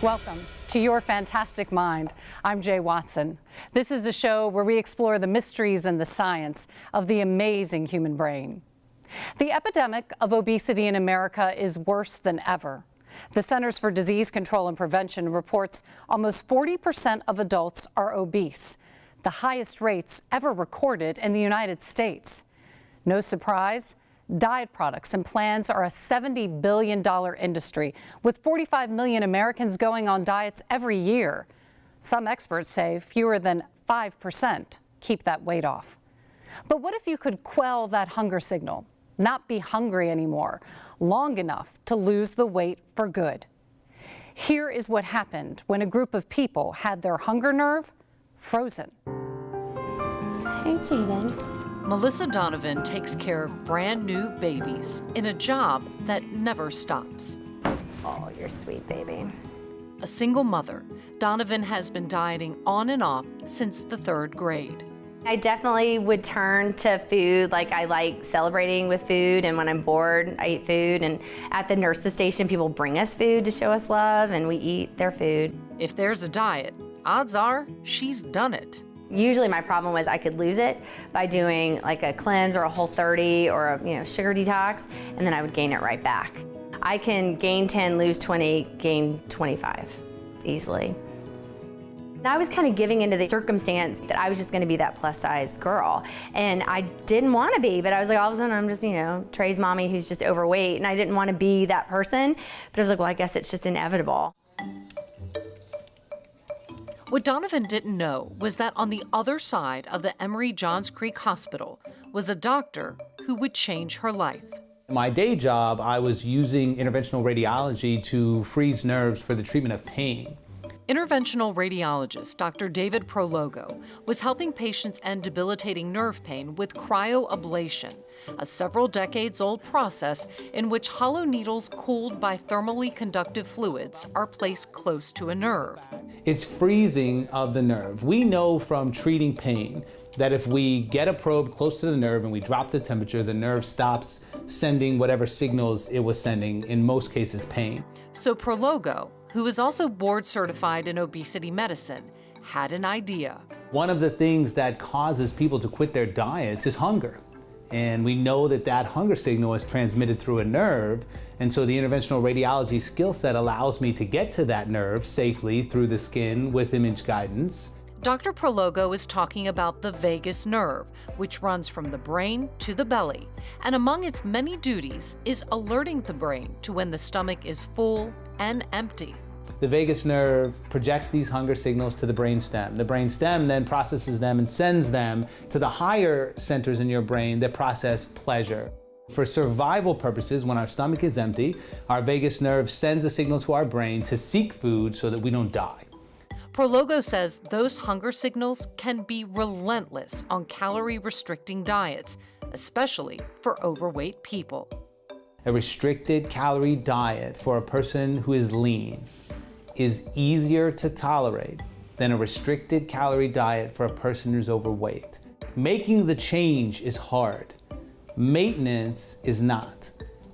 Welcome to Your Fantastic Mind. I'm Jay Watson. This is a show where we explore the mysteries and the science of the amazing human brain. The epidemic of obesity in America is worse than ever. The Centers for Disease Control and Prevention reports almost 40% of adults are obese, the highest rates ever recorded in the United States. No surprise, diet products and plans are a $70 billion industry, with 45 million Americans going on diets every year. Some experts say fewer than 5% keep that weight off. But what if you could quell that hunger signal, not be hungry anymore, long enough to lose the weight for good? Here is what happened when a group of people had their hunger nerve frozen. Hey, Jaden. Melissa Donovan takes care of brand new babies in a job that never stops. Oh, you're sweet, baby. A single mother, Donovan has been dieting on and off since the 3rd grade. I definitely would turn to food. Like, I like celebrating with food, and when I'm bored, I eat food. And at the nurse's station, people bring us food to show us love, and we eat their food. If there's a diet, odds are she's done it. Usually my problem was I could lose it by doing like a cleanse or a Whole30 or a sugar detox, and then I would gain it right back. I can gain 10, lose 20, gain 25 easily. I was kind of giving into the circumstance that I was just going to be that plus size girl, and I didn't want to be, but I was like, all of a sudden I'm just, Trey's mommy who's just overweight, and I didn't want to be that person, but I was like, well, I guess it's just inevitable. What Donovan didn't know was that on the other side of the Emory Johns Creek Hospital was a doctor who would change her life. In my day job, I was using interventional radiology to freeze nerves for the treatment of pain. Interventional radiologist Dr. David Prologo was helping patients end debilitating nerve pain with cryoablation, a several decades old process in which hollow needles cooled by thermally conductive fluids are placed close to a nerve. It's freezing of the nerve. We know from treating pain that if we get a probe close to the nerve and we drop the temperature, the nerve stops sending whatever signals it was sending, in most cases pain. So Prologo, who is also board certified in obesity medicine, had an idea. One of the things that causes people to quit their diets is hunger. And we know that that hunger signal is transmitted through a nerve. And so the interventional radiology skill set allows me to get to that nerve safely through the skin with image guidance. Dr. Prologo is talking about the vagus nerve, which runs from the brain to the belly. And among its many duties is alerting the brain to when the stomach is full and empty. The vagus nerve projects these hunger signals to the brainstem. The brainstem then processes them and sends them to the higher centers in your brain that process pleasure. For survival purposes, when our stomach is empty, our vagus nerve sends a signal to our brain to seek food so that we don't die. Prologo says those hunger signals can be relentless on calorie-restricting diets, especially for overweight people. A restricted calorie diet for a person who is lean is easier to tolerate than a restricted calorie diet for a person who's overweight. Making the change is hard. Maintenance is not.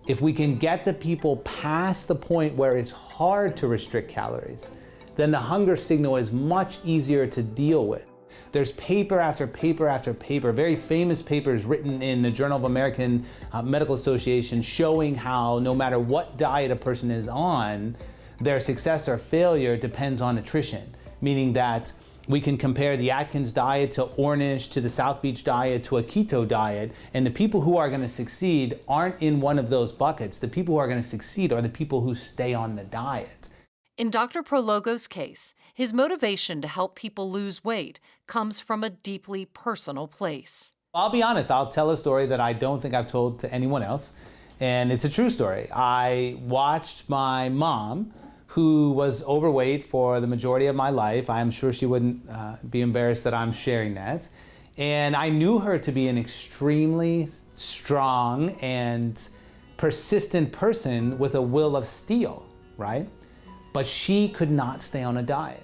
If we can get the people past the point where it's hard to restrict calories, then the hunger signal is much easier to deal with. There's paper after paper after paper, very famous papers written in the Journal of American Medical Association showing how no matter what diet a person is on, their success or failure depends on nutrition, meaning that we can compare the Atkins diet to Ornish, to the South Beach diet, to a keto diet, and the people who are going to succeed aren't in one of those buckets. The people who are going to succeed are the people who stay on the diet. In Dr. Prologo's case, his motivation to help people lose weight comes from a deeply personal place. I'll be honest, I'll tell a story that I don't think I've told to anyone else, and it's a true story. I watched my mom, who was overweight for the majority of my life. I'm sure she wouldn't be embarrassed that I'm sharing that. And I knew her to be an extremely strong and persistent person with a will of steel, right? But she could not stay on a diet.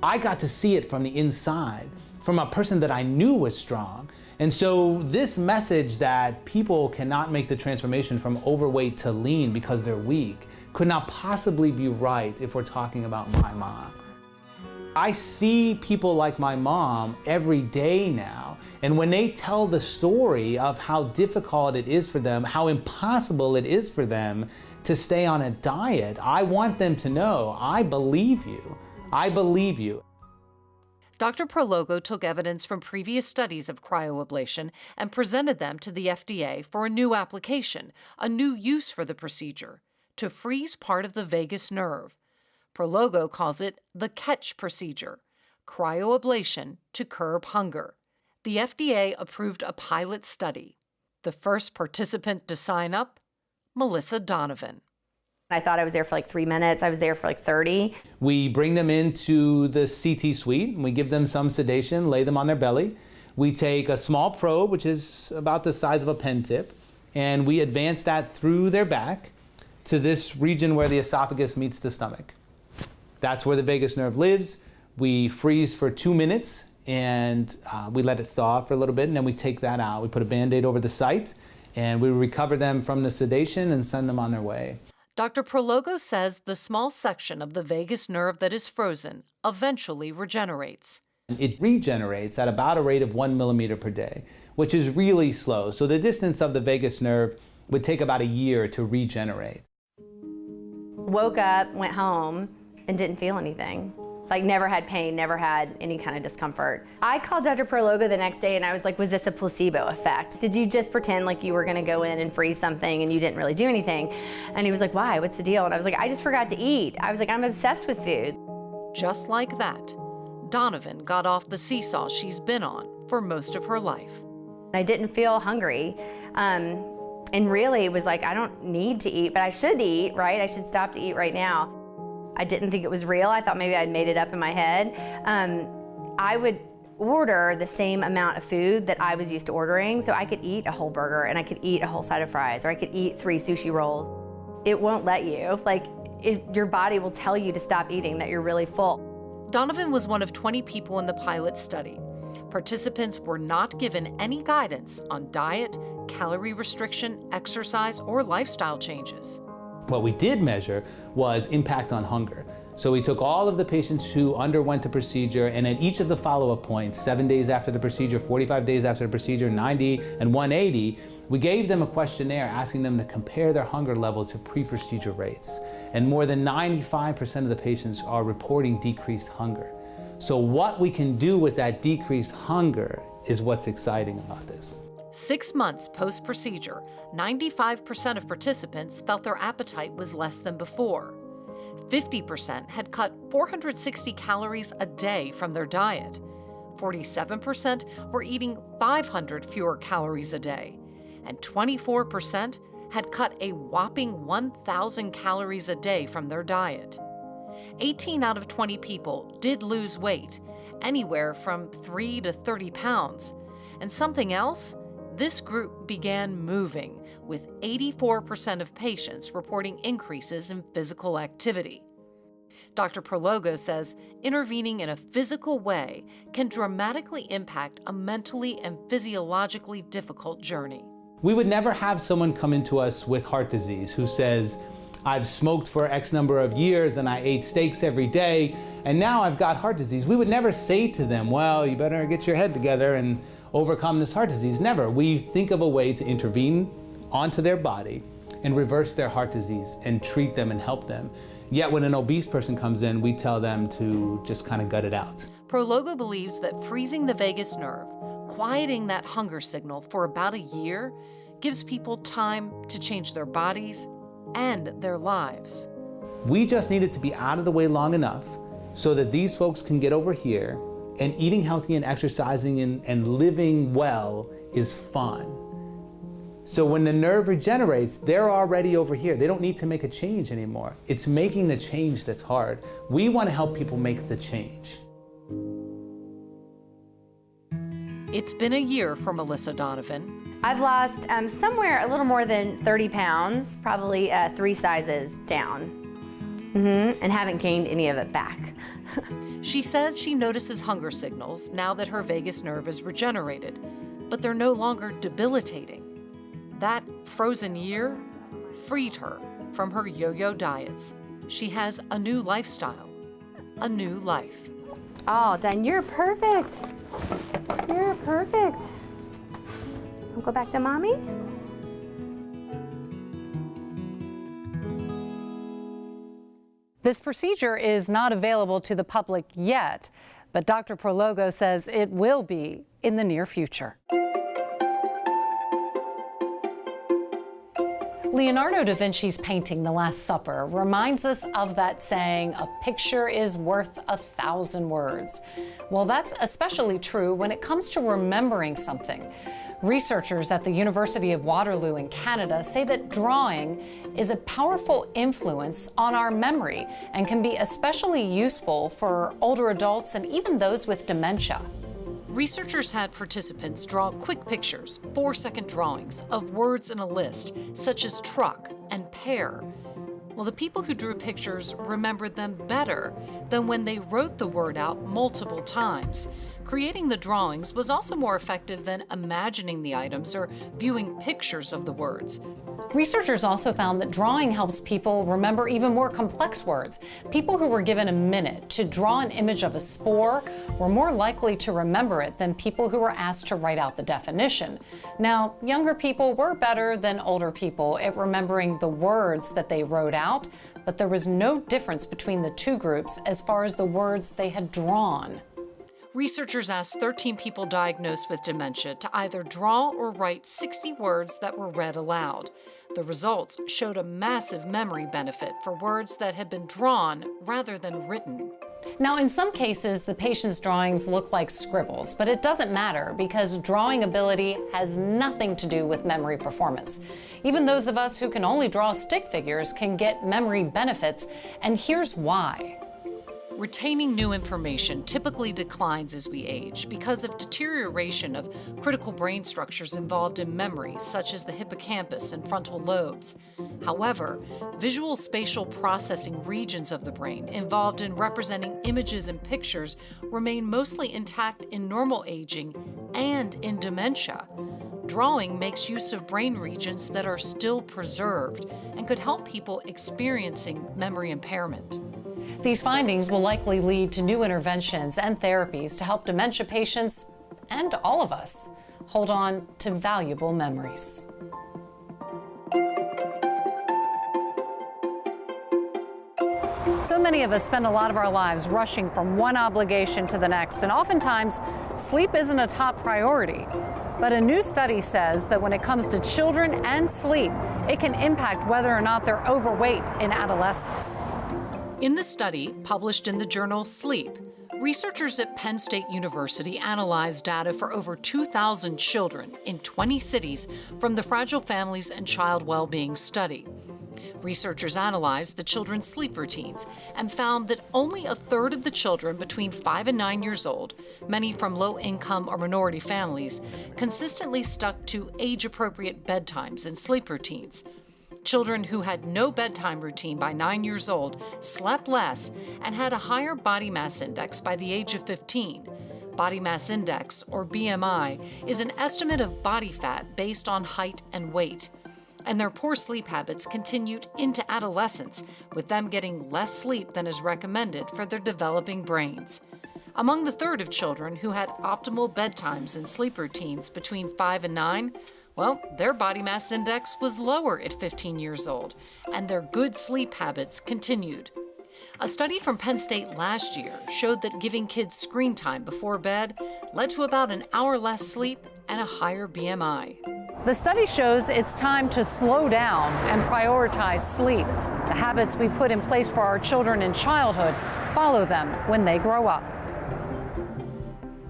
I got to see it from the inside, from a person that I knew was strong. And so this message that people cannot make the transformation from overweight to lean because they're weak could not possibly be right if we're talking about my mom. I see people like my mom every day now, and when they tell the story of how difficult it is for them, how impossible it is for them to stay on a diet, I want them to know, I believe you. I believe you. Dr. Prologo took evidence from previous studies of cryoablation and presented them to the FDA for a new application, a new use for the procedure, to freeze part of the vagus nerve. Prologo calls it the CATCH procedure, cryoablation to curb hunger. The FDA approved a pilot study. The first participant to sign up, Melissa Donovan. I thought I was there for like 3 minutes. I was there for like 30. We bring them into the CT suite, and we give them some sedation, lay them on their belly. We take a small probe, which is about the size of a pen tip, and we advance that through their back to this region where the esophagus meets the stomach. That's where the vagus nerve lives. We freeze for 2 minutes, and we let it thaw for a little bit, and then we take that out. We put a Band-Aid over the site, and we recover them from the sedation and send them on their way. Dr. Prologo says the small section of the vagus nerve that is frozen eventually regenerates. It regenerates at about a rate of 1 millimeter per day, which is really slow. So the distance of the vagus nerve would take about a year to regenerate. Woke up, went home, and didn't feel anything. Like never had pain, never had any kind of discomfort. I called Dr. Prologo the next day and I was like, was this a placebo effect? Did you just pretend like you were gonna go in and freeze something and you didn't really do anything? And he was like, why, what's the deal? And I was like, I just forgot to eat. I was like, I'm obsessed with food. Just like that, Donovan got off the seesaw she's been on for most of her life. I didn't feel hungry. And really it was like, I don't need to eat, but I should eat, right? I should stop to eat right now. I didn't think it was real. I thought maybe I'd made it up in my head. I would order the same amount of food that I was used to ordering, so I could eat a whole burger and I could eat a whole side of fries, or I could eat 3 sushi rolls. It won't let you. Like, your body will tell you to stop eating, that you're really full. Donovan was one of 20 people in the pilot study. Participants were not given any guidance on diet, calorie restriction, exercise, or lifestyle changes. What we did measure was impact on hunger. So we took all of the patients who underwent the procedure, and at each of the follow-up points, 7 days after the procedure, 45 days after the procedure, 90 and 180, we gave them a questionnaire asking them to compare their hunger level to pre-procedure rates. And more than 95% of the patients are reporting decreased hunger. So what we can do with that decreased hunger is what's exciting about this. 6 months post-procedure, 95% of participants felt their appetite was less than before. 50% had cut 460 calories a day from their diet. 47% were eating 500 fewer calories a day. And 24% had cut a whopping 1,000 calories a day from their diet. 18 out of 20 people did lose weight, anywhere from 3 to 30 pounds. And something else? This group began moving, with 84% of patients reporting increases in physical activity. Dr. Prologo says intervening in a physical way can dramatically impact a mentally and physiologically difficult journey. We would never have someone come into us with heart disease who says, I've smoked for X number of years and I ate steaks every day and now I've got heart disease. We would never say to them, well, you better get your head together and overcome this heart disease. Never. We think of a way to intervene onto their body and reverse their heart disease and treat them and help them. Yet when an obese person comes in, we tell them to just kind of gut it out. Prologo believes that freezing the vagus nerve, quieting that hunger signal for about a year, gives people time to change their bodies and their lives. We just need it to be out of the way long enough so that these folks can get over here, and eating healthy and exercising and living well is fun. So when the nerve regenerates, they're already over here. They don't need to make a change anymore. It's making the change that's hard. We want to help people make the change. It's been a year for Melissa Donovan. I've lost somewhere a little more than 30 pounds, probably 3 sizes down, and haven't gained any of it back. She says she notices hunger signals now that her vagus nerve is regenerated, but they're no longer debilitating. That frozen year freed her from her yo-yo diets. She has a new lifestyle, a new life. All done. You're perfect. You're perfect. We'll go back to mommy. This procedure is not available to the public yet, but Dr. Prologo says it will be in the near future. Leonardo da Vinci's painting, The Last Supper, reminds us of that saying, "A picture is worth 1,000 words." Well, that's especially true when it comes to remembering something. Researchers at the University of Waterloo in Canada say that drawing is a powerful influence on our memory and can be especially useful for older adults and even those with dementia. Researchers had participants draw quick pictures, 4-second drawings, of words in a list, such as truck and pear. Well, the people who drew pictures remembered them better than when they wrote the word out multiple times. Creating the drawings was also more effective than imagining the items or viewing pictures of the words. Researchers also found that drawing helps people remember even more complex words. People who were given a minute to draw an image of a spore were more likely to remember it than people who were asked to write out the definition. Now, younger people were better than older people at remembering the words that they wrote out, but there was no difference between the two groups as far as the words they had drawn. Researchers asked 13 people diagnosed with dementia to either draw or write 60 words that were read aloud. The results showed a massive memory benefit for words that had been drawn rather than written. Now, in some cases, the patient's drawings look like scribbles, but it doesn't matter because drawing ability has nothing to do with memory performance. Even those of us who can only draw stick figures can get memory benefits, and here's why. Retaining new information typically declines as we age because of deterioration of critical brain structures involved in memory, such as the hippocampus and frontal lobes. However, visual spatial processing regions of the brain involved in representing images and pictures remain mostly intact in normal aging and in dementia. Drawing makes use of brain regions that are still preserved and could help people experiencing memory impairment. These findings will likely lead to new interventions and therapies to help dementia patients and all of us hold on to valuable memories. So many of us spend a lot of our lives rushing from one obligation to the next, and oftentimes sleep isn't a top priority. But a new study says that when it comes to children and sleep, it can impact whether or not they're overweight in adolescence. In the study, published in the journal Sleep, researchers at Penn State University analyzed data for over 2,000 children in 20 cities from the Fragile Families and Child Well-Being Study. Researchers analyzed the children's sleep routines and found that only a third of the children between 5 and 9 years old, many from low-income or minority families, consistently stuck to age-appropriate bedtimes and sleep routines. Children who had no bedtime routine by 9 years old slept less and had a higher body mass index by the age of 15. Body mass index, or BMI, is an estimate of body fat based on height and weight. And their poor sleep habits continued into adolescence, with them getting less sleep than is recommended for their developing brains. Among the third of children who had optimal bedtimes and sleep routines between 5 and 9, well, their body mass index was lower at 15 years old, and their good sleep habits continued. A study from Penn State last year showed that giving kids screen time before bed led to about an hour less sleep and a higher BMI. The study shows it's time to slow down and prioritize sleep. The habits we put in place for our children in childhood follow them when they grow up.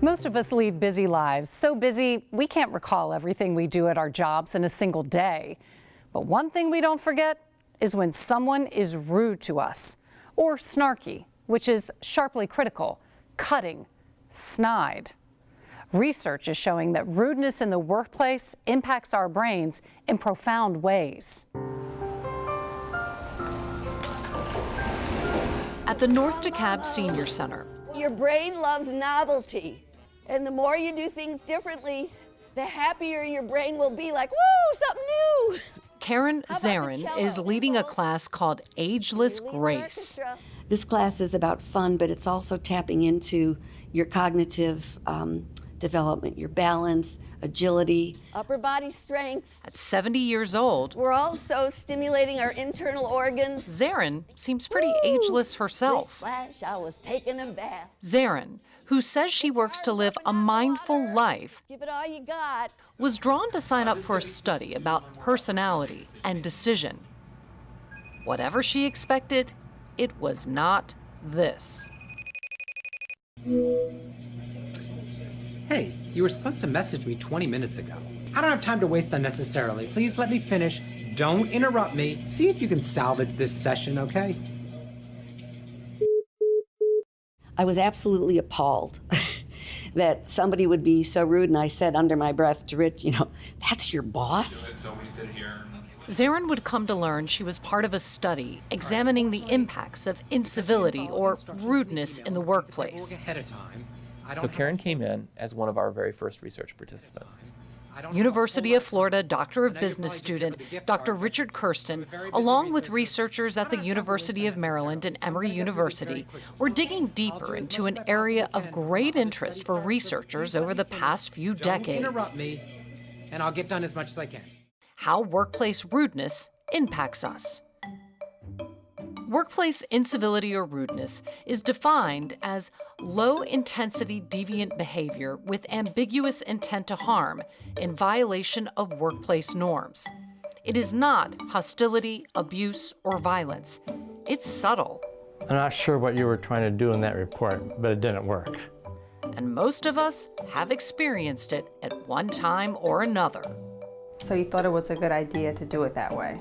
Most of us lead busy lives, so busy we can't recall everything we do at our jobs in a single day. But one thing we don't forget is when someone is rude to us, or snarky, which is sharply critical, cutting, snide. Research is showing that rudeness in the workplace impacts our brains in profound ways. At the North DeKalb Senior Center, your brain loves novelty. And the more you do things differently, the happier your brain will be, like, woo, something new. Karen How about the Zarin cello? is leading a Impulse. class called Ageless Lead an Grace. orchestra. This class is about fun, but it's also tapping into your cognitive development, your balance, agility. Upper body strength. At 70 years old, We're also stimulating our internal organs. Zarin seems pretty Woo! ageless herself. Flash, I was taking a bath. Zarin, who says she works to live a mindful life, Give it all you got. was drawn to sign up for a study about personality and decision. Whatever she expected, it was not this. Hey, you were supposed to message me 20 minutes ago. I don't have time to waste unnecessarily. Please let me finish. Don't interrupt me. See if you can salvage this session, okay? I was absolutely appalled that somebody would be so rude, and I said under my breath to Rich, that's your boss? Zarin would come to learn she was part of a study examining the impacts of incivility or rudeness in the workplace. Ahead of time. So Karen came in as one of our very first research participants. University of Florida Doctor of Business student Dr. Richard Kirsten, along with researchers at the University of Maryland and Emory University, were digging deeper into an area of great interest for researchers over the past few Don't decades: interrupt me, and I'll get done as much as I can. how workplace rudeness impacts us. Workplace incivility or rudeness is defined as low-intensity deviant behavior with ambiguous intent to harm in violation of workplace norms. It is not hostility, abuse, or violence. It's subtle, I'm not sure what you were trying to do in that report, but it didn't work. and most of us have experienced it at one time or another. So you thought it was a good idea to do it that way?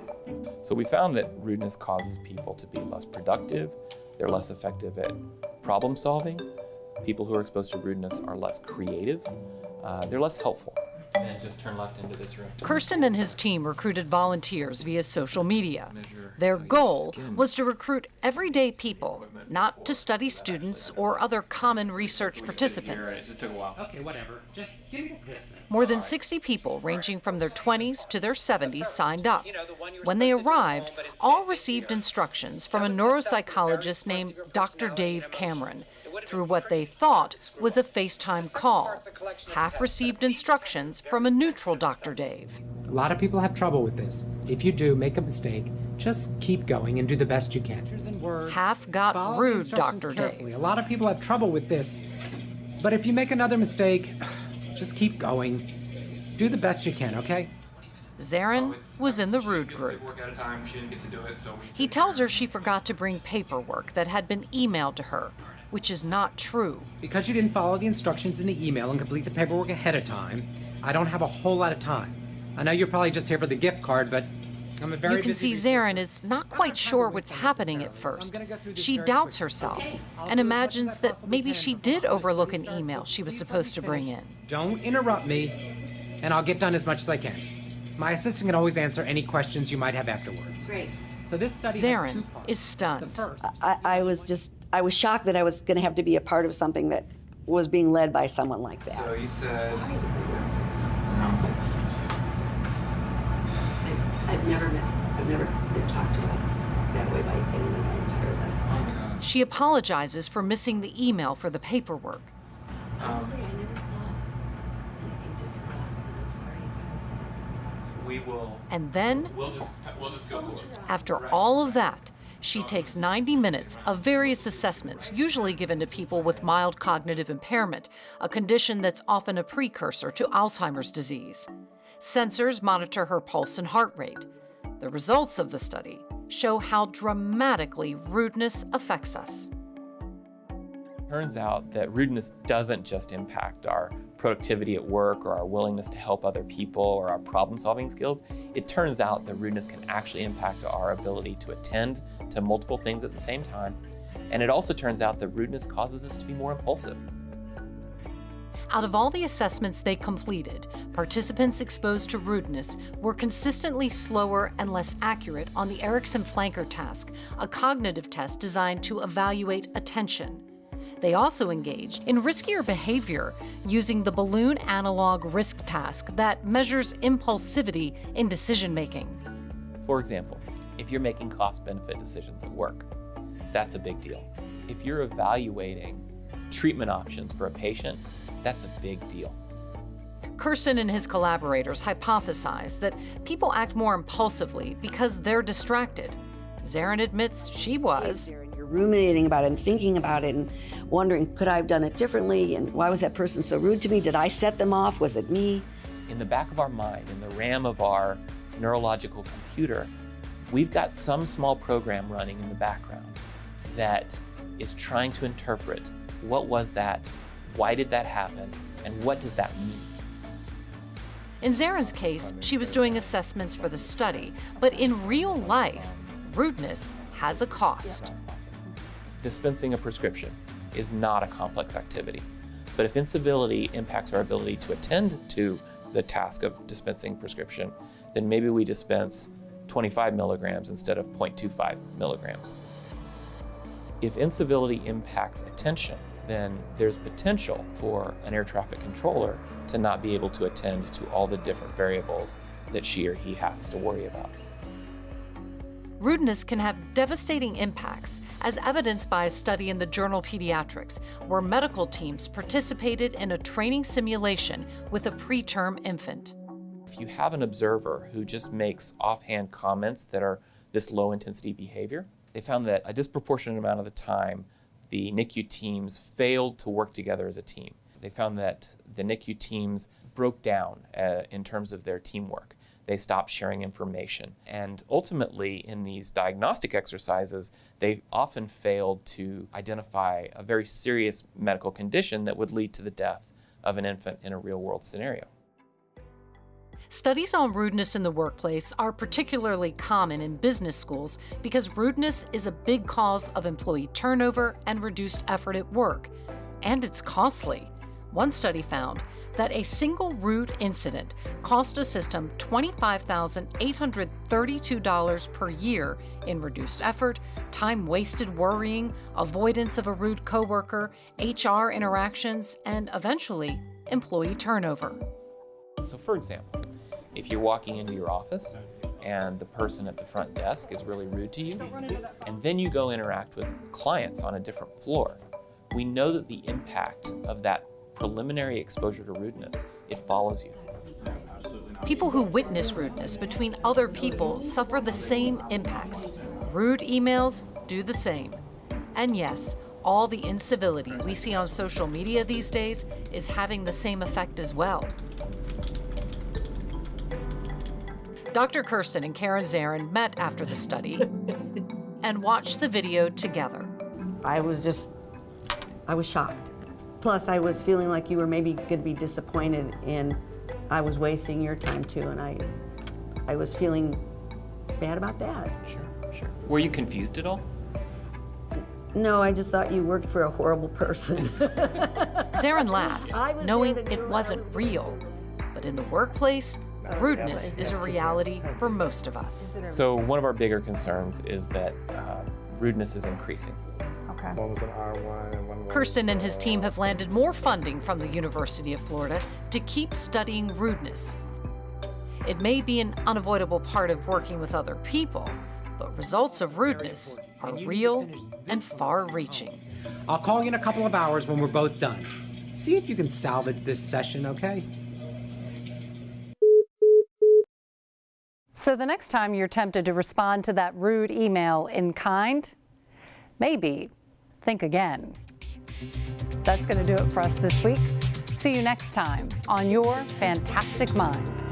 So we found that rudeness causes people to be less productive, they're less effective at problem solving. People who are exposed to rudeness are less creative, they're less helpful. And just turn left into this room. Kirsten and his team recruited volunteers via social media. Their goal was to recruit everyday people, not to study students or other common research participants. It just took a while. Okay, whatever. Just give me this. More than 60 people, ranging from their 20s to their 70s, signed up. When they arrived, all received instructions from a neuropsychologist named Dr. Dave Cameron through what they thought was a FaceTime call. Half received instructions from a neutral Dr. Dave. A lot of people have trouble with this. If you do make a mistake, just keep going and do the best you can. Half got Follow the rude instructions Dr. carefully. Dave. A lot of people have trouble with this. But if you make another mistake, just keep going. Do the best you can, okay? Zarin was in the rude group. He tells her she forgot to bring paperwork that had been emailed to her, which is not true. Because you didn't follow the instructions in the email and complete the paperwork ahead of time, I don't have a whole lot of time. I know you're probably just here for the gift card, but I'm a very You can busy see Zarin is not quite sure what's happening at first. She doubts herself and imagines that maybe she did overlook an email she was supposed to bring in. Don't interrupt me, and I'll get done as much as I can. My assistant can always answer any questions you might have afterwards. Great. So this study has two Zarin parts. is stunned. The first, I was shocked that I was going to have to be a part of something that was being led by someone like that. So you said, I've never been talked about that way by anyone my entire life. She apologizes for missing the email for the paperwork. Honestly, I never saw anything different, and I'm sorry if I missed it. we will, And then, we'll just go forward. after all of that, she takes 90 minutes of various assessments, usually given to people with mild cognitive impairment, a condition that's often a precursor to Alzheimer's disease. Sensors monitor her pulse and heart rate. The results of the study show how dramatically rudeness affects us. Turns out that rudeness doesn't just impact our productivity at work or our willingness to help other people or our problem-solving skills. It turns out that rudeness can actually impact our ability to attend to multiple things at the same time. And it also turns out that rudeness causes us to be more impulsive. Out of all the assessments they completed, participants exposed to rudeness were consistently slower and less accurate on the Erickson-Flanker task, a cognitive test designed to evaluate attention. They also engaged in riskier behavior using the balloon analog risk task that measures impulsivity in decision-making. For example, if you're making cost-benefit decisions at work, that's a big deal. If you're evaluating treatment options for a patient, that's a big deal. Kirsten and his collaborators hypothesized that people act more impulsively because they're distracted. Zarin admits she was. You're ruminating about it and thinking about it and wondering, could I have done it differently? And why was that person so rude to me? Did I set them off? Was it me? In the back of our mind, in the RAM of our neurological computer, we've got some small program running in the background that is trying to interpret what was that, why did that happen, and what does that mean? In Zarin's case, she was doing assessments for the study, but in real life, rudeness has a cost. Dispensing a prescription is not a complex activity, but if incivility impacts our ability to attend to the task of dispensing prescription, then maybe we dispense 25 milligrams instead of 0.25 milligrams. If incivility impacts attention, then there's potential for an air traffic controller to not be able to attend to all the different variables that she or he has to worry about. Rudeness can have devastating impacts, as evidenced by a study in the journal Pediatrics, where medical teams participated in a training simulation with a preterm infant. If you have an observer who just makes offhand comments that are this low-intensity behavior, they found that a disproportionate amount of the time, the NICU teams failed to work together as a team. They found that the NICU teams broke down in terms of their teamwork. They stopped sharing information. And ultimately, in these diagnostic exercises, they often failed to identify a very serious medical condition that would lead to the death of an infant in a real-world scenario. Studies on rudeness in the workplace are particularly common in business schools because rudeness is a big cause of employee turnover and reduced effort at work. And it's costly. One study found that a single rude incident cost a system $25,832 per year in reduced effort, time wasted worrying, avoidance of a rude coworker, HR interactions, and eventually, employee turnover. So for example, if you're walking into your office and the person at the front desk is really rude to you, and then you go interact with clients on a different floor, we know that the impact of that preliminary exposure to rudeness, it follows you. People who witness rudeness between other people suffer the same impacts. Rude emails do the same. And yes, all the incivility we see on social media these days is having the same effect as well. Dr. Kirsten and Karen Zarin met after the study and watched the video together. I was shocked. Plus, I was feeling like you were maybe going to be disappointed in I was wasting your time too, and I was feeling bad about that. Sure. Were you confused at all? No, I just thought you worked for a horrible person. Zarin laughs, knowing it wasn't real. But in the workplace, rudeness is a reality for most of us. So one of our bigger concerns is that rudeness is increasing. Okay. One was an R1 and one was... Kirsten and his team have landed more funding from the University of Florida to keep studying rudeness. It may be an unavoidable part of working with other people, but results of rudeness are real and far-reaching. I'll call you in a couple of hours when we're both done. See if you can salvage this session, okay? So the next time you're tempted to respond to that rude email in kind, maybe think again. That's going to do it for us this week. See you next time on Your Fantastic Mind.